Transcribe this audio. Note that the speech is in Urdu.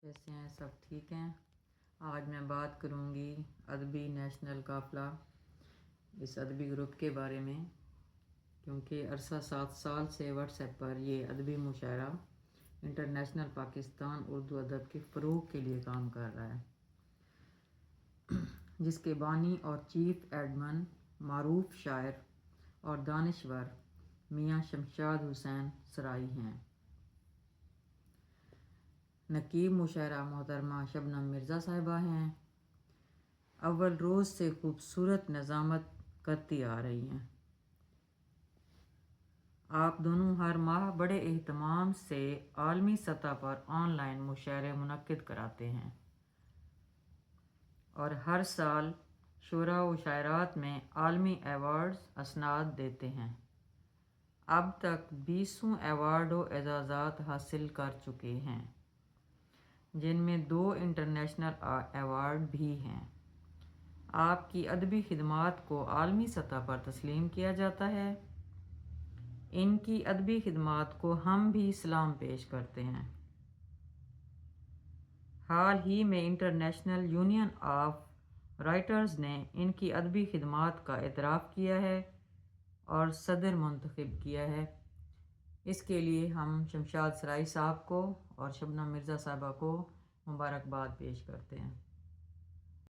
کیسے ہیں؟ سب ٹھیک ہیں؟ آج میں بات کروں گی ادبی نیشنل قافلہ اس ادبی گروپ کے بارے میں، کیونکہ عرصہ 7 سال سے واٹس ایپ پر یہ ادبی مشاعرہ انٹرنیشنل پاکستان اردو ادب کے فروغ کے لیے کام کر رہا ہے، جس کے بانی اور چیف ایڈمن معروف شاعر اور دانشور میاں شمشاد حسین سرائی ہیں۔ نقیب مشاعرہ محترمہ شبنم مرزا صاحبہ ہیں۔ اول روز سے خوبصورت نظامت کرتی آ رہی ہیں۔ آپ دونوں ہر ماہ بڑے اہتمام سے عالمی سطح پر آن لائن مشاعرے منعقد کراتے ہیں اور ہر سال شعراء و شاعرات میں عالمی ایوارڈز اسناد دیتے ہیں۔ اب تک 20 ایوارڈ و اعزازات حاصل کر چکے ہیں، جن میں 2 انٹرنیشنل ایوارڈ بھی ہیں۔ آپ کی ادبی خدمات کو عالمی سطح پر تسلیم کیا جاتا ہے۔ ان کی ادبی خدمات کو ہم بھی سلام پیش کرتے ہیں۔ حال ہی میں انٹرنیشنل یونین آف رائٹرز نے ان کی ادبی خدمات کا اعتراف کیا ہے اور صدر منتخب کیا ہے۔ اس کے لیے ہم شمشاد سرائی صاحب کو اور شبنم مرزا صاحبہ کو مبارکباد پیش کرتے ہیں۔